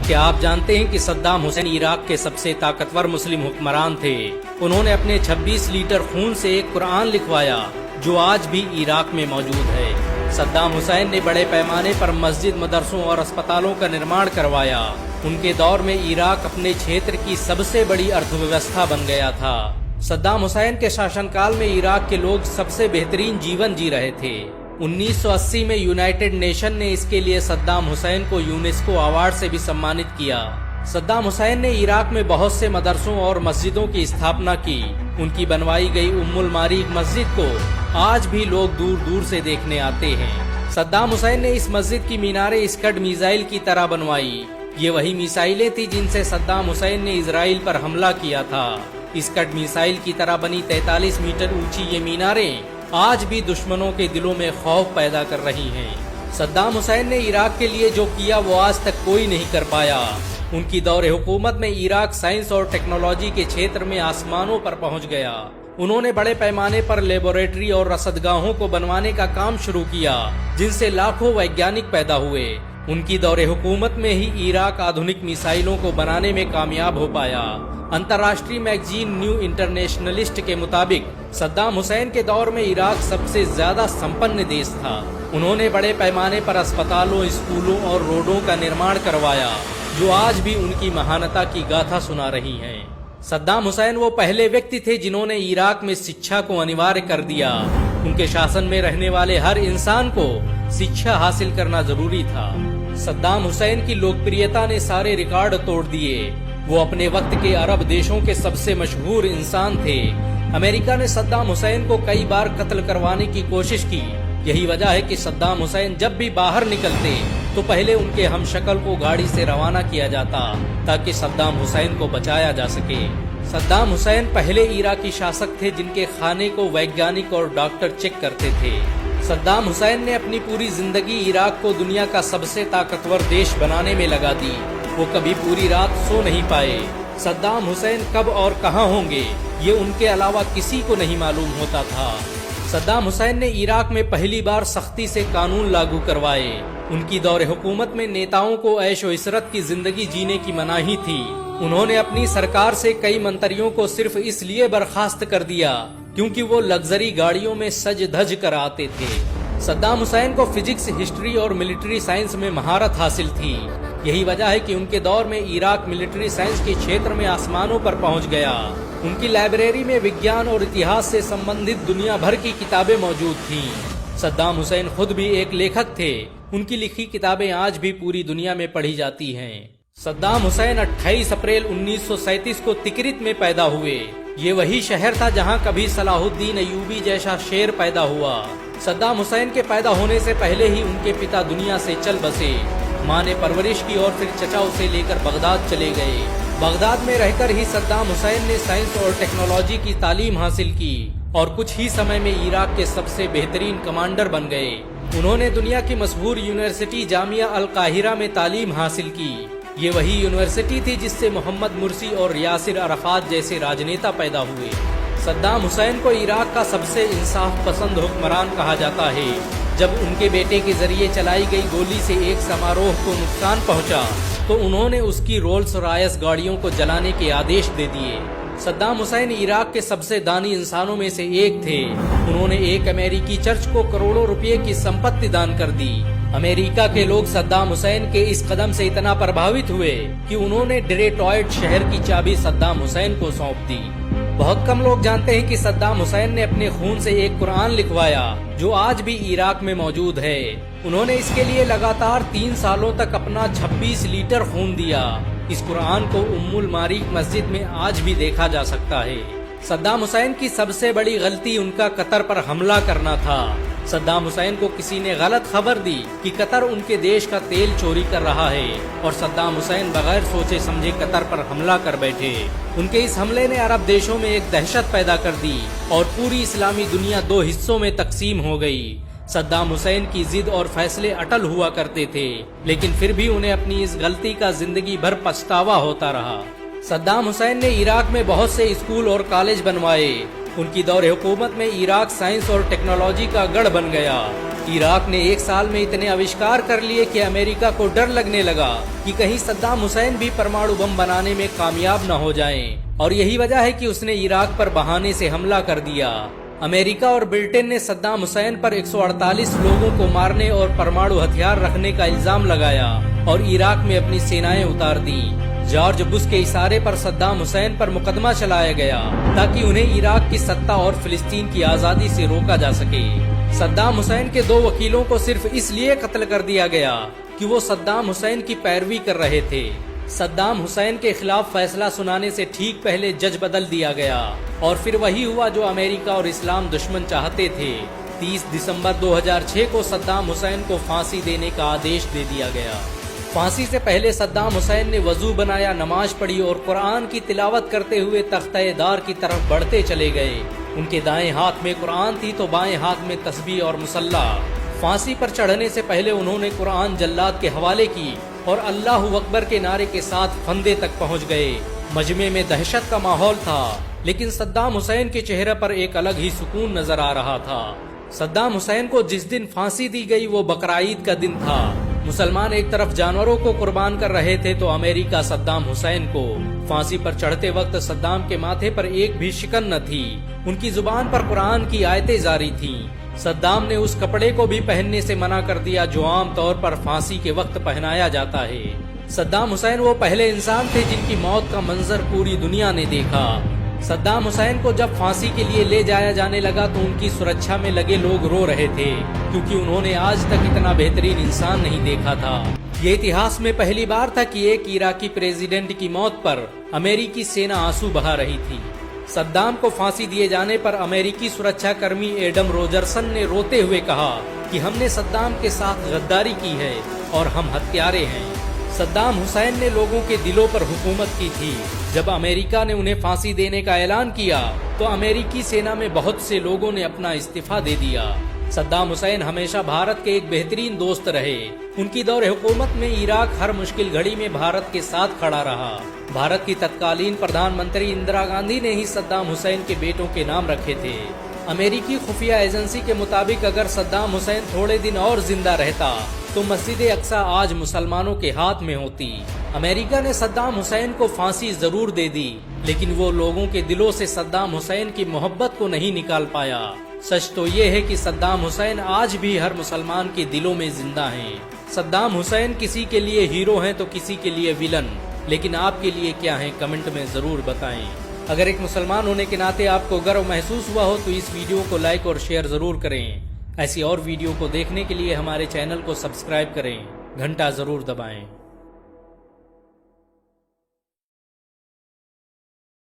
क्या आप जानते हैं कि सद्दाम हुसैन इराक के सबसे ताकतवर मुस्लिम हुक्मरान थे। उन्होंने अपने 26 लीटर खून से एक कुरान लिखवाया जो आज भी इराक में मौजूद है। सद्दाम हुसैन ने बड़े पैमाने पर मस्जिद, मदरसों और अस्पतालों का निर्माण करवाया। उनके दौर में इराक अपने क्षेत्र की सबसे बड़ी अर्थव्यवस्था बन गया था। सद्दाम हुसैन के शासनकाल में इराक के लोग सबसे बेहतरीन जीवन जी रहे थे। 1980 में यूनाइटेड नेशन ने इसके लिए सद्दाम हुसैन को यूनेस्को अवार्ड से भी सम्मानित किया। सद्दाम हुसैन ने इराक में बहुत से मदरसों और मस्जिदों की स्थापना की। उनकी बनवाई गई उम्मुल मारीक मस्जिद को आज भी लोग दूर दूर से देखने आते हैं। सद्दाम हुसैन ने इस मस्जिद की मीनारें स्कड मिसाइल की तरह बनवाई। ये वही मिसाइलें थी जिनसे सद्दाम हुसैन ने इजराइल पर हमला किया था। स्कड मिसाइल की तरह बनी 43 मीटर ऊंची ये मीनारें आज भी दुश्मनों के दिलों में खौफ पैदा कर रही हैं। सद्दाम हुसैन ने इराक के लिए जो किया वो आज तक कोई नहीं कर पाया। उनकी दौरे हुकूमत में इराक साइंस और टेक्नोलॉजी के क्षेत्र में आसमानों पर पहुंच गया। उन्होंने बड़े पैमाने पर लेबोरेटरी और रसदगाहों को बनवाने का काम शुरू किया जिनसे लाखों वैज्ञानिक पैदा हुए। उनकी दौरे हुकूमत में ही इराक आधुनिक मिसाइलों को बनाने में कामयाब हो पाया। अंतर्राष्ट्रीय मैगजीन न्यू इंटरनेशनलिस्ट के मुताबिक सद्दाम हुसैन के दौर में इराक सबसे ज्यादा संपन्न देश था। उन्होंने बड़े पैमाने पर अस्पतालों, स्कूलों और रोडों का निर्माण करवाया जो आज भी उनकी महानता की गाथा सुना रही हैं। सद्दाम हुसैन वो पहले व्यक्ति थे जिन्होंने इराक में शिक्षा को अनिवार्य कर दिया। उनके शासन में रहने वाले हर इंसान को शिक्षा हासिल करना जरूरी था। सद्दाम हुसैन की लोकप्रियता ने सारे रिकॉर्ड तोड़ दिए। वो अपने वक्त के अरब देशों के सबसे मशहूर इंसान थे। अमेरिका ने सद्दाम हुसैन को कई बार कत्ल करवाने की कोशिश की। यही वजह है कि सद्दाम हुसैन जब भी बाहर निकलते तो पहले उनके हमशक्ल को गाड़ी से रवाना किया जाता ताकि सद्दाम हुसैन को बचाया जा सके। सद्दाम हुसैन पहले इराकी शासक थे जिनके खाने को वैज्ञानिक और डॉक्टर चेक करते थे। सद्दाम हुसैन ने अपनी पूरी जिंदगी इराक को दुनिया का सबसे ताकतवर देश बनाने में लगा दी। वो कभी पूरी रात सो नहीं पाए। सद्दाम हुसैन कब और कहां होंगे ये उनके अलावा किसी को नहीं मालूम होता था। सद्दाम हुसैन ने इराक में पहली बार सख्ती से कानून लागू करवाए। उनकी दौरे हुकूमत में नेताओं को ऐशो इशरत की जिंदगी जीने की मनाही थी। उन्होंने अपनी सरकार से कई मंत्रियों को सिर्फ इसलिए बर्खास्त कर दिया क्योंकि वो लग्जरी गाड़ियों में सज धज कर आते थे। सद्दाम हुसैन को फिजिक्स, हिस्ट्री और मिलिट्री साइंस में महारत हासिल थी। यही वजह है कि उनके दौर में इराक मिलिट्री साइंस के क्षेत्र में आसमानों पर पहुंच गया। उनकी लाइब्रेरी में विज्ञान और इतिहास से संबंधित दुनिया भर की किताबें मौजूद थीं। सद्दाम हुसैन खुद भी एक लेखक थे। उनकी लिखी किताबें आज भी पूरी दुनिया में पढ़ी जाती हैं। सद्दाम हुसैन 28 अप्रैल 1937 को तिकरित में पैदा हुए। ये वही शहर था जहां कभी सलाहुद्दीन अयूबी जैसा शेर पैदा हुआ। सद्दाम हुसैन के पैदा होने से पहले ही उनके पिता दुनिया से चल बसे। माँ ने परवरिश की और फिर चचा उसे लेकर बगदाद चले गए। बगदाद में रहकर ही सद्दाम हुसैन ने साइंस और टेक्नोलॉजी की तालीम हासिल की और कुछ ही समय में इराक के सबसे बेहतरीन कमांडर बन गए। उन्होंने दुनिया की मशहूर यूनिवर्सिटी जामिया अल काहिरा में तालीम हासिल की। ये वही यूनिवर्सिटी थी जिससे मोहम्मद मुर्सी और यासिर अरफात जैसे राजनेता पैदा हुए। सद्दाम हुसैन को इराक का सबसे इंसाफ पसंद हुक्मरान कहा जाता है। जब उनके बेटे के जरिए चलाई गई गोली से एक समारोह को नुकसान पहुंचा तो उन्होंने उसकी रोल्स रॉयस गाड़ियों को जलाने के आदेश दे दिए। सद्दाम हुसैन इराक के सबसे दानी इंसानों में से एक थे। उन्होंने एक अमेरिकी चर्च को करोड़ों रुपए की संपत्ति दान कर दी। अमेरिका के लोग सद्दाम हुसैन के इस कदम से इतना प्रभावित हुए कि उन्होंने डेट्रॉइट शहर की चाबी सद्दाम हुसैन को सौंप दी। बहुत कम लोग जानते हैं कि सद्दाम हुसैन ने अपने खून से एक कुरान लिखवाया जो आज भी इराक में मौजूद है। उन्होंने इसके लिए लगातार 3 सालों तक अपना 26 लीटर खून दिया। इस कुरान को उम्मुल मारीक मस्जिद में आज भी देखा जा सकता है। सद्दाम हुसैन की सबसे बड़ी गलती उनका कतर पर हमला करना था। सद्दाम हुसैन को किसी ने गलत खबर दी कि कतर उनके देश का तेल चोरी कर रहा है और सद्दाम हुसैन बगैर सोचे समझे कतर पर हमला कर बैठे। उनके इस हमले ने अरब देशों में एक दहशत पैदा कर दी और पूरी इस्लामी दुनिया 2 हिस्सों में तकसीम हो गई। सद्दाम हुसैन की जिद और फैसले अटल हुआ करते थे, लेकिन फिर भी उन्हें अपनी इस गलती का जिंदगी भर पछतावा होता रहा। सद्दाम हुसैन ने इराक में बहुत से स्कूल और कॉलेज बनवाए। उनकी दौरे हुकूमत में इराक साइंस और टेक्नोलॉजी का गढ़ बन गया। इराक ने एक साल में इतने आविष्कार कर लिए कि अमेरिका को डर लगने लगा कि कहीं सद्दाम हुसैन भी परमाणु बम बनाने में कामयाब न हो जाएं। और यही वजह है कि उसने इराक पर बहाने से हमला कर दिया। अमेरिका और ब्रिटेन ने सद्दाम हुसैन पर 148 लोगों को मारने और परमाणु हथियार रखने का इल्जाम लगाया और इराक में अपनी सेनाएं उतार दी। जॉर्ज बुश के इशारे पर सद्दाम हुसैन पर मुकदमा चलाया गया ताकि उन्हें इराक की सत्ता और फिलिस्तीन की आजादी से रोका जा सके। सद्दाम हुसैन के 2 वकीलों को सिर्फ इसलिए कत्ल कर दिया गया कि वो सद्दाम हुसैन की पैरवी कर रहे थे। सद्दाम हुसैन के खिलाफ फैसला सुनाने से ठीक पहले जज बदल दिया गया और फिर वही हुआ जो अमेरिका और इस्लाम दुश्मन चाहते थे। 30 दिसंबर 2006 को सद्दाम हुसैन को फांसी देने का आदेश दे दिया गया। फांसी से पहले सद्दाम हुसैन ने वजू बनाया, नमाज पढ़ी और कुरान की तिलावत करते हुए तख्ते-ए-दार की तरफ बढ़ते चले गए। उनके दाएं हाथ में कुरान थी तो बाएं हाथ में तस्बीह और मुसल्ला। फांसी पर चढ़ने से पहले उन्होंने कुरान जल्लाद के हवाले की और अल्लाहु अकबर के नारे के साथ फंदे तक पहुंच गए। मजमे में दहशत का माहौल था, लेकिन सद्दाम हुसैन के चेहरे पर एक अलग ही सुकून नजर आ रहा था। सद्दाम हुसैन को जिस दिन फांसी दी गई वो बकराईद का दिन था। मुसलमान एक तरफ जानवरों को कुर्बान कर रहे थे तो अमेरिका सद्दाम हुसैन को। फांसी पर चढ़ते वक्त सद्दाम के माथे पर एक भी शिकन न थी। उनकी जुबान पर कुरान की आयतें जारी थीं। सद्दाम ने उस कपड़े को भी पहनने से मना कर दिया जो आम तौर पर फांसी के वक्त पहनाया जाता है। सद्दाम हुसैन वो पहले इंसान थे जिनकी मौत का मंजर पूरी दुनिया ने देखा। सद्दाम हुसैन को जब फांसी के लिए ले जाया जाने लगा तो उनकी सुरक्षा में लगे लोग रो रहे थे, क्योंकि उन्होंने आज तक इतना बेहतरीन इंसान नहीं देखा था। ये इतिहास में पहली बार था कि एक इराकी प्रेसिडेंट की मौत पर अमेरिकी सेना आंसू बहा रही थी। सद्दाम को फांसी दिए जाने पर अमेरिकी सुरक्षा कर्मी एडम रोजरसन ने रोते हुए कहा कि हमने सद्दाम के साथ गद्दारी की है और हम हत्यारे हैं। सद्दाम हुसैन ने लोगों के दिलों पर हुकूमत की थी। जब अमेरिका ने उन्हें फांसी देने का ऐलान किया तो अमेरिकी सेना में बहुत से लोगों ने अपना इस्तीफा दे दिया। सद्दाम हुसैन हमेशा भारत के एक बेहतरीन दोस्त रहे। उनकी दौर हुकूमत में इराक हर मुश्किल घड़ी में भारत के साथ खड़ा रहा। भारत की तत्कालीन प्रधानमंत्री इंदिरा गांधी ने ही सद्दाम हुसैन के बेटों के नाम रखे थे। अमेरिकी खुफिया एजेंसी के मुताबिक अगर सद्दाम हुसैन थोड़े दिन और जिंदा रहता तो मस्जिद अक्सा आज मुसलमानों के हाथ में होती। अमेरिका ने सद्दाम हुसैन को फांसी जरूर दे दी, लेकिन वो लोगों के दिलों से सद्दाम हुसैन की मोहब्बत को नहीं निकाल पाया। सच तो ये है कि सद्दाम हुसैन आज भी हर मुसलमान के दिलों में जिंदा हैं। सद्दाम हुसैन किसी के लिए हीरो हैं तो किसी के लिए विलन, लेकिन आपके लिए क्या है कमेंट में जरूर बताएं। अगर एक मुसलमान होने के नाते आपको गर्व महसूस हुआ हो तो इस वीडियो को लाइक और शेयर जरूर करें। ऐसी और वीडियो को देखने के लिए हमारे चैनल को सब्सक्राइब करें, घंटा जरूर दबाएं।